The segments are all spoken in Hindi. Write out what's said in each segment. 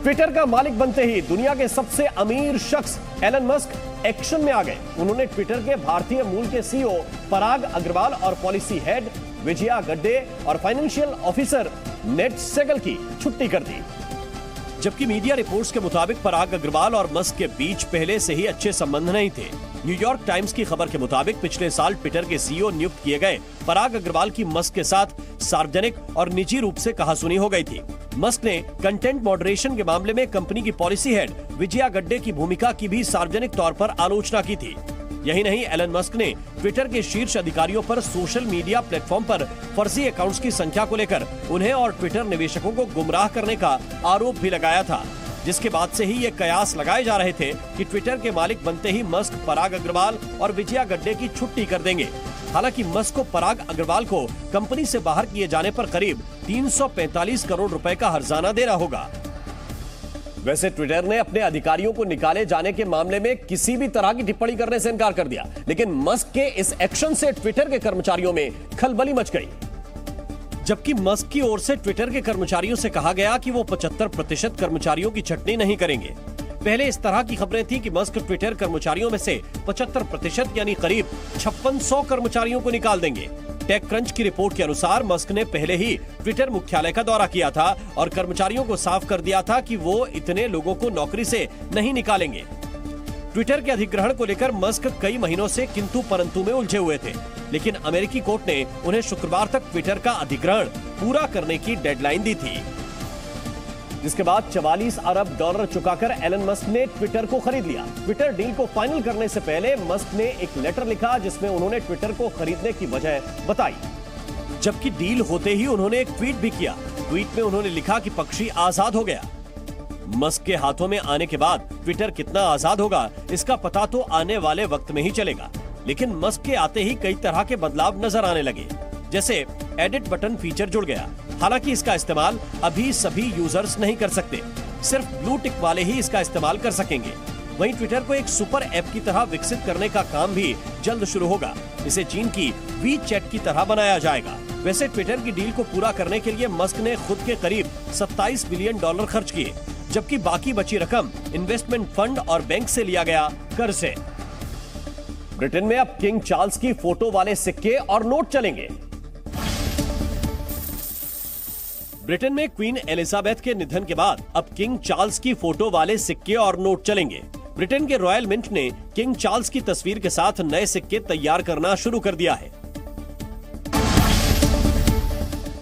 ट्विटर का मालिक बनते ही दुनिया के सबसे अमीर शख्स एलन मस्क एक्शन में आ गए। उन्होंने ट्विटर के भारतीय मूल के सीईओ पराग अग्रवाल और पॉलिसी हेड विजया गड्डे और फाइनेंशियल ऑफिसर नेट सेगल की छुट्टी कर दी। जबकि मीडिया रिपोर्ट्स के मुताबिक पराग अग्रवाल और मस्क के बीच पहले से ही अच्छे संबंध नहीं थे। न्यूयॉर्क टाइम्स की खबर के मुताबिक पिछले साल ट्विटर के सीईओ नियुक्त किए गए पराग अग्रवाल की मस्क के साथ सार्वजनिक और निजी रूप से कहासुनी हो गई थी। मस्क ने कंटेंट मॉडरेशन के मामले में कंपनी की पॉलिसी हेड विजया गड्डे की भूमिका की भी सार्वजनिक तौर पर आलोचना की थी। यही नहीं, एलन मस्क ने ट्विटर के शीर्ष अधिकारियों पर सोशल मीडिया प्लेटफॉर्म पर फर्जी अकाउंट्स की संख्या को लेकर उन्हें और ट्विटर निवेशकों को गुमराह करने का आरोप भी लगाया था, जिसके बाद से ही ये कयास लगाए जा रहे थे कि ट्विटर के मालिक बनते ही मस्क पराग अग्रवाल और विजया गड्डे की छुट्टी कर देंगे। हालांकि मस्क को पराग अग्रवाल को कंपनी से बाहर किए जाने पर करीब 345 करोड़ रुपए का हर्जाना देना होगा। वैसे ट्विटर ने अपने अधिकारियों को निकाले जाने के मामले में किसी भी तरह की टिप्पणी करने से इनकार कर दिया, लेकिन मस्क के इस एक्शन से ट्विटर के कर्मचारियों में खलबली मच गई। जबकि मस्क की ओर से ट्विटर के कर्मचारियों से कहा गया कि वो 75% कर्मचारियों की छटनी नहीं करेंगे। पहले इस तरह की खबरें थी कि मस्क ट्विटर कर्मचारियों में से 75% यानी करीब 5600 कर्मचारियों को निकाल देंगे। टेक क्रंच की रिपोर्ट के अनुसार मस्क ने पहले ही ट्विटर मुख्यालय का दौरा किया था और कर्मचारियों को साफ कर दिया था कि वो इतने लोगों को नौकरी से नहीं निकालेंगे। ट्विटर के अधिग्रहण को लेकर मस्क कई महीनों से किंतु परंतु में उलझे हुए थे, लेकिन अमेरिकी कोर्ट ने उन्हें शुक्रवार तक ट्विटर का अधिग्रहण पूरा करने की डेडलाइन दी थी, जिसके बाद 44 अरब डॉलर चुकाकर एलन मस्क ने ट्विटर को खरीद लिया। ट्विटर डील को फाइनल करने से पहले मस्क ने एक लेटर लिखा जिसमें उन्होंने ट्विटर को खरीदने की वजह बताई। जबकि डील होते ही उन्होंने एक ट्वीट भी किया। ट्वीट में उन्होंने लिखा कि पक्षी आजाद हो गया। मस्क के हाथों में आने के बाद ट्विटर कितना आजाद होगा इसका पता तो आने वाले वक्त में ही चलेगा, लेकिन मस्क के आते ही कई तरह के बदलाव नजर आने लगे। जैसे एडिट बटन फीचर जुड़ गया। हालांकि इसका इस्तेमाल अभी सभी यूजर्स नहीं कर सकते, सिर्फ ब्लू टिक वाले ही इसका इस्तेमाल कर सकेंगे। वहीं ट्विटर को एक सुपर ऐप की तरह विकसित करने का काम भी जल्द शुरू होगा। इसे चीन की वी चैट की तरह बनाया जाएगा। वैसे ट्विटर की डील को पूरा करने के लिए मस्क ने खुद के करीब 27 बिलियन डॉलर खर्च किए, जबकि बाकी बची रकम इन्वेस्टमेंट फंड और बैंक से लिया गया कर्ज से। ब्रिटेन में अब किंग चार्ल्स की फोटो वाले सिक्के और नोट चलेंगे। ब्रिटेन में क्वीन एलिजाबेथ के निधन के बाद अब किंग चार्ल्स की फोटो वाले सिक्के और नोट चलेंगे। ब्रिटेन के रॉयल मिंट ने किंग चार्ल्स की तस्वीर के साथ नए सिक्के तैयार करना शुरू कर दिया है।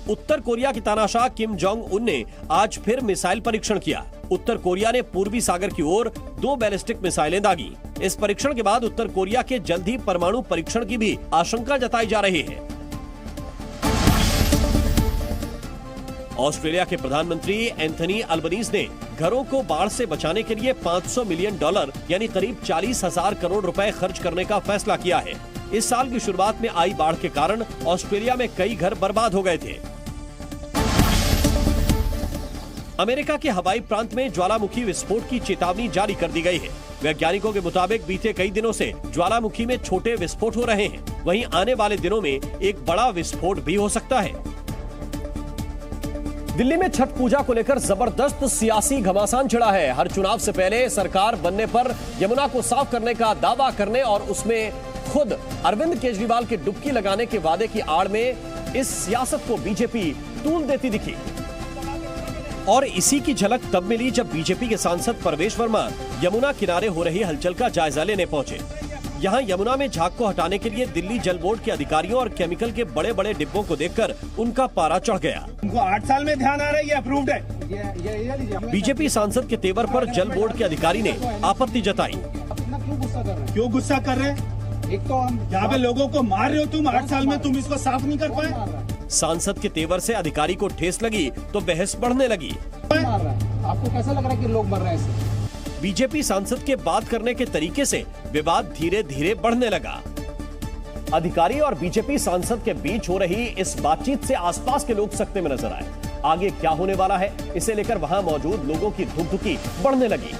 उत्तर कोरिया के तानाशाह किम जोंग उन ने आज फिर मिसाइल परीक्षण किया। उत्तर कोरिया ने पूर्वी सागर की ओर 2 बैलिस्टिक मिसाइलें दागी। इस परीक्षण के बाद उत्तर कोरिया के जल्द ही परमाणु परीक्षण की भी आशंका जताई जा रही है। ऑस्ट्रेलिया के प्रधानमंत्री एंथनी अल्बनीज ने घरों को बाढ़ से बचाने के लिए 500 मिलियन डॉलर यानी करीब 40,000 करोड़ रुपए खर्च करने का फैसला किया है। इस साल की शुरुआत में आई बाढ़ के कारण ऑस्ट्रेलिया में कई घर बर्बाद हो गए थे। अमेरिका के हवाई प्रांत में ज्वालामुखी विस्फोट की चेतावनी जारी कर दी गई है। वैज्ञानिकों के मुताबिक बीते कई दिनों से ज्वालामुखी में छोटे विस्फोट हो रहे हैं। वहीं आने वाले दिनों में एक बड़ा विस्फोट भी हो सकता है। दिल्ली में छठ पूजा को लेकर जबरदस्त सियासी घमासान छिड़ा है। हर चुनाव से पहले सरकार बनने पर यमुना को साफ करने का दावा करने और उसमें खुद अरविंद केजरीवाल के डुबकी लगाने के वादे की आड़ में इस सियासत को बीजेपी तूल देती दिखी। और इसी की झलक तब मिली जब बीजेपी के सांसद परवेश वर्मा यमुना किनारे हो रही हलचल का जायजा लेने पहुंचे। यहाँ यमुना में झाग को हटाने के लिए दिल्ली जल बोर्ड के अधिकारियों और केमिकल के बड़े बड़े डिब्बों को देखकर उनका पारा चढ़ गया। उनको 8 साल में ध्यान आ रहा है, ये अप्रूव्ड है। बीजेपी सांसद के तेवर पर जल बोर्ड के अधिकारी ने आपत्ति जताई। क्यों गुस्सा कर रहे हैं? एक तो हम यहाँ पे लोगों को मार रहे हो तुम, 8 साल में तुम इसको साफ नहीं कर पाए। सांसद के तेवर से अधिकारी को ठेस लगी तो बहस बढ़ने लगी। आपको कैसा लग रहा है कि लोग मर रहे हैं? बीजेपी सांसद के बात करने के तरीके से विवाद धीरे धीरे बढ़ने लगा। अधिकारी और बीजेपी सांसद के बीच हो रही इस बातचीत से आसपास के लोग सकते में नजर आए। आगे क्या होने वाला है, इसे लेकर वहां मौजूद लोगों की धुकधुकी बढ़ने लगी।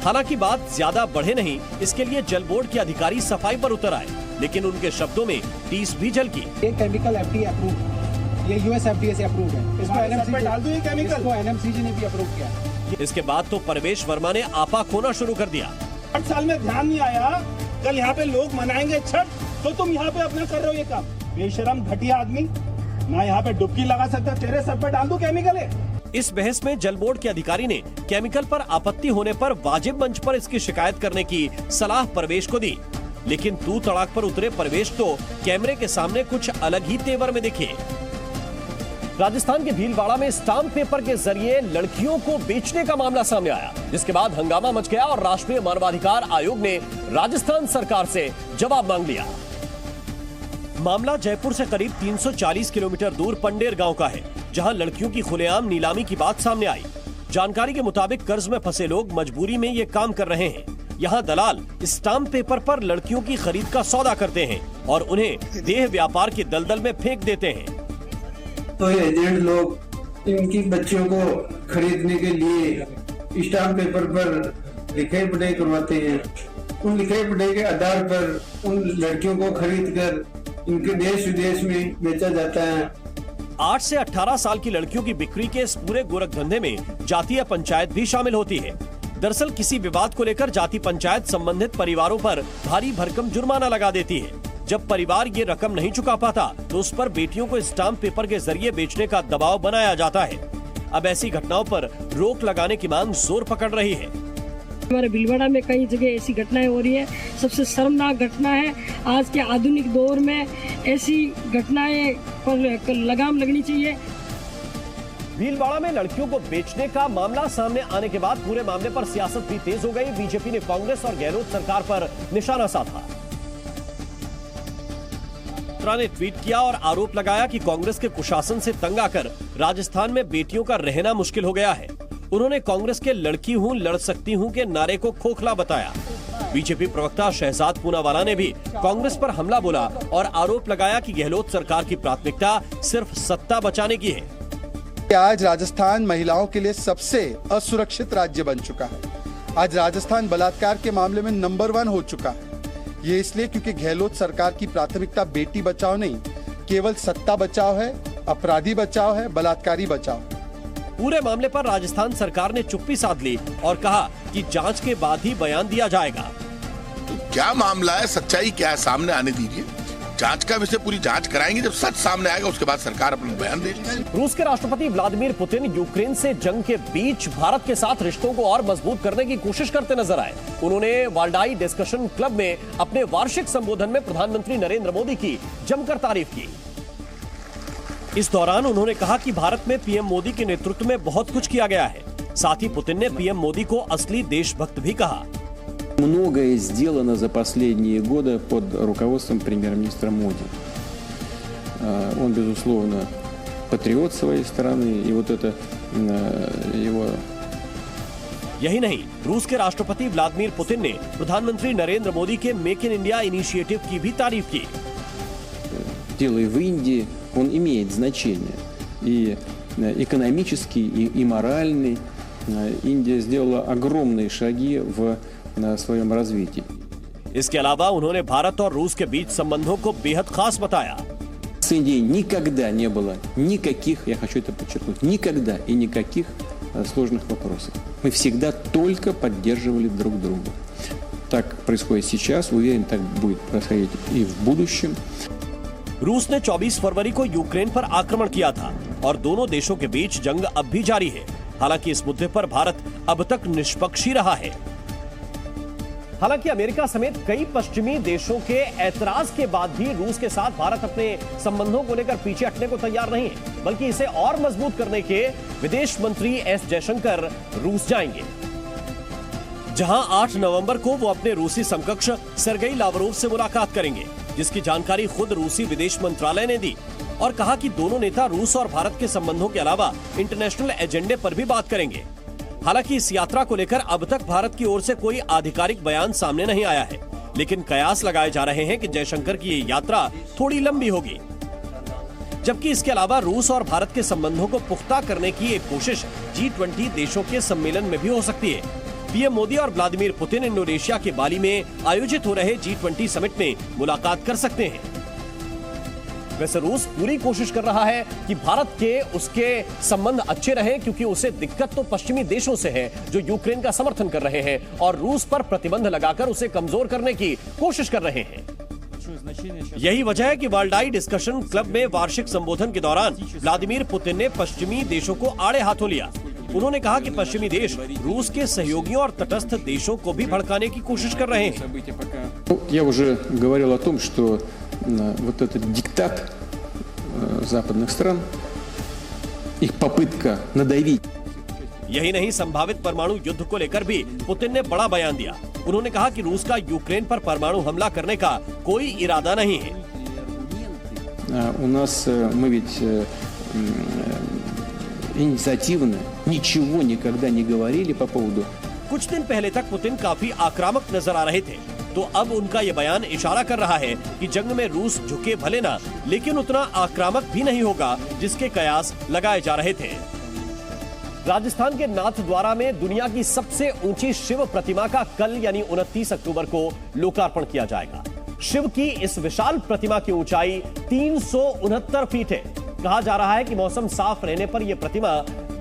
हालांकि बात ज्यादा बढ़े नहीं, इसके लिए जल बोर्ड के अधिकारी सफाई पर उतर आए, लेकिन उनके शब्दों में टीस भी झलकी। ये केमिकल एफडीए अप्रूव्ड, ये USFDA से अप्रूव है। इसको पे डाल दो ये केमिकल। इसको NMCG ने भी अप्रूव किया। इसके बाद तो परवेश वर्मा ने आपा खोना शुरू कर दिया। 8 साल में ध्यान नहीं आया, कल यहाँ पे लोग मनाएंगे छठ तो तुम यहाँ पे अपना कर रहे हो ये काम। बेशरम घटिया आदमी, ना यहाँ पे डुबकी लगा सकता, तेरे सर पे डाल दो केमिकल है। इस बहस में जल बोर्ड के अधिकारी ने केमिकल पर आपत्ति होने पर वाजिब मंच पर इसकी शिकायत करने की सलाह परवेश को दी, लेकिन तू तड़ाक पर उतरे परवेश तो कैमरे के सामने कुछ अलग ही तेवर में दिखे। राजस्थान के भीलवाड़ा में स्टाम्प पेपर के जरिए लड़कियों को बेचने का मामला सामने आया, जिसके बाद हंगामा मच गया और राष्ट्रीय मानवाधिकार आयोग ने राजस्थान सरकार से जवाब मांग लिया। मामला जयपुर से करीब 340 किलोमीटर दूर पंडेर गांव का है, जहां लड़कियों की खुलेआम नीलामी की बात सामने आई। जानकारी के मुताबिक कर्ज में फंसे लोग मजबूरी में ये काम कर रहे हैं। यहाँ दलाल स्टाम्प पेपर पर लड़कियों की खरीद का सौदा करते हैं और उन्हें देह व्यापार की दलदल में फेंक देते हैं। तो ये एजेंट लोग इनकी बच्चियों को खरीदने के लिए स्टाम्प पेपर पर लिखाई पढ़ाई करवाते हैं। उन लिखाई पढ़ाई के आधार पर उन लड़कियों को खरीद कर इनके देश विदेश में बेचा जाता है। 8 से 18 साल की लड़कियों की बिक्री के इस पूरे गोरख धंधे में जातीय पंचायत भी शामिल होती है। दरअसल किसी विवाद को लेकर जाति पंचायत संबंधित परिवारों पर भारी भरकम जुर्माना लगा देती है। जब परिवार ये रकम नहीं चुका पाता तो उस पर बेटियों को स्टाम्प पेपर के जरिए बेचने का दबाव बनाया जाता है। अब ऐसी घटनाओं पर रोक लगाने की मांग जोर पकड़ रही है। हमारे भीलवाड़ा में कई जगह ऐसी घटनाएं हो रही है। सबसे शर्मनाक घटना है, आज के आधुनिक दौर में ऐसी घटनाएं पर लगाम लगनी चाहिए। भीलवाड़ा में लड़कियों को बेचने का मामला सामने आने के बाद पूरे मामले पर सियासत भी तेज हो गई। बीजेपी ने कांग्रेस और गहलोत सरकार पर निशाना साधा। ने ट्वीट किया और आरोप लगाया कि कांग्रेस के कुशासन से तंग आकर राजस्थान में बेटियों का रहना मुश्किल हो गया है। उन्होंने कांग्रेस के लड़की हूं लड़ सकती हूं के नारे को खोखला बताया। बीजेपी प्रवक्ता शहजाद पूनावाला ने भी कांग्रेस पर हमला बोला और आरोप लगाया कि गहलोत सरकार की प्राथमिकता सिर्फ सत्ता बचाने की है। आज राजस्थान महिलाओं के लिए सबसे असुरक्षित राज्य बन चुका है। आज राजस्थान बलात्कार के मामले में नंबर 1 हो चुका है। ये इसलिए क्योंकि गहलोत सरकार की प्राथमिकता बेटी बचाओ नहीं, केवल सत्ता बचाओ है, अपराधी बचाओ है, बलात्कारी बचाओ। पूरे मामले पर राजस्थान सरकार ने चुप्पी साध ली और कहा कि जांच के बाद ही बयान दिया जाएगा। तो क्या मामला है, सच्चाई क्या है, सामने आने दीजिए। जांच का विषय पूरी जांच कराएंगे, जब सच सामने आएगा उसके बाद सरकार अपना बयान देगी। रूस के राष्ट्रपति व्लादिमीर पुतिन यूक्रेन से जंग के बीच भारत के साथ रिश्तों को और मजबूत करने की कोशिश करते नजर आए। उन्होंने वाल्डाई डिस्कशन क्लब में अपने वार्षिक संबोधन में प्रधानमंत्री नरेंद्र मोदी की जमकर तारीफ की। इस दौरान उन्होंने कहा कि भारत में पीएम मोदी के नेतृत्व में बहुत कुछ किया गया है। साथ ही पुतिन ने पीएम मोदी को असली देशभक्त भी कहा। Многое сделано за последние годы под руководством премьер-министра Моди. Он, безусловно, патриот своей страны, и вот это его... यही नहीं, रूस के राष्ट्रपति व्लादिमीर पुतिन ने प्रधानमंत्री नरेंद्र मोदी के मेक इन इंडिया इनिशिएटिव की भी तारीफ की। Дело в Индии, он имеет значение и экономический, и моральный. Индия сделала огромные шаги в своем развитии. इसके अलावा उन्होंने भारत और रूस के बीच संबंधों को बेहद खास बताया। С Индией никогда не было никаких, я хочу это подчеркнуть, никогда и никаких сложных вопросов. Мы всегда только поддерживали друг друга. Так происходит сейчас, уверен, так будет происходить и в будущем. रूस ने 24 फरवरी को यूक्रेन पर आक्रमण किया था और दोनों देशों के बीच जंग अब भी जारी है। हालांकि इस मुद्दे पर भारत अब तक निष्पक्ष ही रहा है। हालांकि अमेरिका समेत कई पश्चिमी देशों के ऐतराज के बाद भी रूस के साथ भारत अपने संबंधों को लेकर पीछे हटने को तैयार नहीं है, बल्कि इसे और मजबूत करने के विदेश मंत्री एस जयशंकर रूस जाएंगे, जहां 8 नवंबर को वो अपने रूसी समकक्ष सर्गेई लावरोव से मुलाकात करेंगे, जिसकी जानकारी खुद रूसी विदेश मंत्रालय ने दी और कहा कि दोनों नेता रूस और भारत के संबंधों के अलावा इंटरनेशनल एजेंडे पर भी बात करेंगे। हालांकि इस यात्रा को लेकर अब तक भारत की ओर से कोई आधिकारिक बयान सामने नहीं आया है, लेकिन कयास लगाए जा रहे हैं कि जयशंकर की ये यात्रा थोड़ी लंबी होगी। जबकि इसके अलावा रूस और भारत के संबंधों को पुख्ता करने की एक कोशिश G20 देशों के सम्मेलन में भी हो सकती है। पीएम मोदी और व्लादिमीर पुतिन इंडोनेशिया के बाली में आयोजित हो रहे G20 समिट में मुलाकात कर सकते हैं। वैसे रूस पूरी कोशिश कर रहा है कि भारत के उसके संबंध अच्छे रहें, क्योंकि उसे दिक्कत तो पश्चिमी देशों से है जो यूक्रेन का समर्थन कर रहे हैं और रूस पर प्रतिबंध लगाकर उसे कमजोर करने की कोशिश कर रहे हैं। यही वजह है कि वर्ल्डाई डिस्कशन क्लब में वार्षिक संबोधन के दौरान व्लादिमीर पुतिन ने पश्चिमी देशों को आड़े हाथों लिया। उन्होंने कहा कि पश्चिमी देश रूस के सहयोगियों और तटस्थ देशों को भी भड़काने की कोशिश कर रहे हैं। Я уже говорил о том, что вот этот диктат западных стран, их попытка надавить. यही नहीं, संभावित परमाणु युद्ध को लेकर भी पुतिन ने बड़ा बयान दिया। उन्होंने कहा कि रूस का यूक्रेन पर परमाणु हमला करने का कोई इरादा नहीं है। У нас мы ведь инициативно ничего никогда не говорили по поводу. कुछ दिन पहले तक पुतिन काफी आक्रामक नजर आ रहे थे, तो अब उनका ये बयान इशारा कर रहा है कि जंग में रूस झुके भले ना, लेकिन उतना आक्रामक भी नहीं होगा जिसके कयास लगाए जा रहे थे। राजस्थान के नाथद्वारा में दुनिया की सबसे ऊंची शिव प्रतिमा का कल यानी 29 अक्टूबर को लोकार्पण किया जाएगा। शिव की इस विशाल प्रतिमा की ऊंचाई 369 फीट है। कहा जा रहा है कि मौसम साफ रहने पर यह प्रतिमा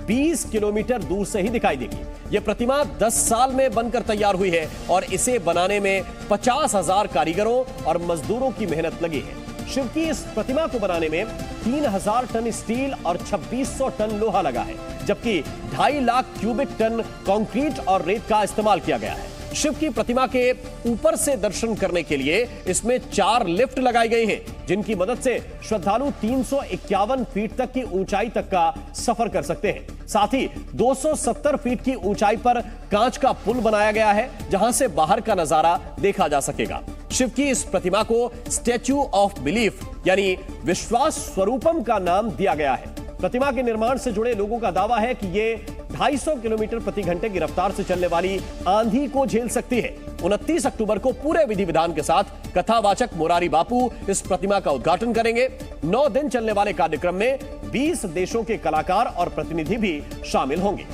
20 किलोमीटर दूर से ही दिखाई देगी। यह प्रतिमा 10 साल में बनकर तैयार हुई है और इसे बनाने में 50,000 कारीगरों और मजदूरों की मेहनत लगी है। शिव की इस प्रतिमा को बनाने में 3000 टन स्टील और 2600 टन लोहा लगा है, जबकि 2.5 लाख क्यूबिक टन कंक्रीट और रेत का इस्तेमाल किया गया है। शिव की प्रतिमा के ऊपर से दर्शन करने के लिए इसमें 4 लिफ्ट लगाई गई हैं, जिनकी मदद से श्रद्धालु 351 फीट तक की ऊंचाई तक का सफर कर सकते हैं। साथ ही 270 फीट की ऊंचाई पर कांच का पुल बनाया गया है, जहां से बाहर का नजारा देखा जा सकेगा। शिव की इस प्रतिमा को स्टैच्यू ऑफ बिलीफ यानी विश्वास स्वरूपम का नाम दिया गया है। प्रतिमा के निर्माण से जुड़े लोगों का दावा है कि ये 250 किलोमीटर प्रति घंटे की रफ्तार से चलने वाली आंधी को झेल सकती है। 29 अक्टूबर को पूरे विधि विधान के साथ कथावाचक मोरारी बापू इस प्रतिमा का उद्घाटन करेंगे। 9 दिन चलने वाले कार्यक्रम में 20 देशों के कलाकार और प्रतिनिधि भी शामिल होंगे।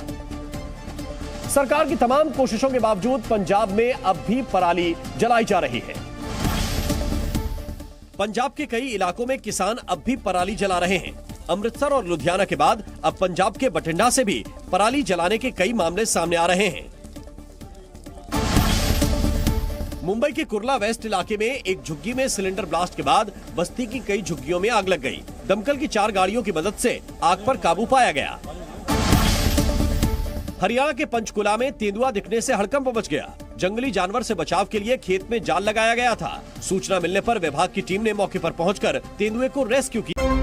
सरकार की तमाम कोशिशों के बावजूद पंजाब में अब भी पराली जलाई जा रही है। पंजाब के कई इलाकों में किसान अब भी पराली जला रहे हैं। अमृतसर और लुधियाना के बाद अब पंजाब के बठिंडा से भी पराली जलाने के कई मामले सामने आ रहे हैं। मुंबई के कुर्ला वेस्ट इलाके में एक झुग्गी में सिलेंडर ब्लास्ट के बाद बस्ती की कई झुग्गियों में आग लग गई। दमकल की 4 गाड़ियों की मदद से आग पर काबू पाया गया। हरियाणा के पंचकुला में तेंदुआ दिखने से हड़कंप मच गया। जंगली जानवर से बचाव के लिए खेत में जाल लगाया गया था। सूचना मिलने पर विभाग की टीम ने मौके पर पहुंचकर तेंदुए को रेस्क्यू किया।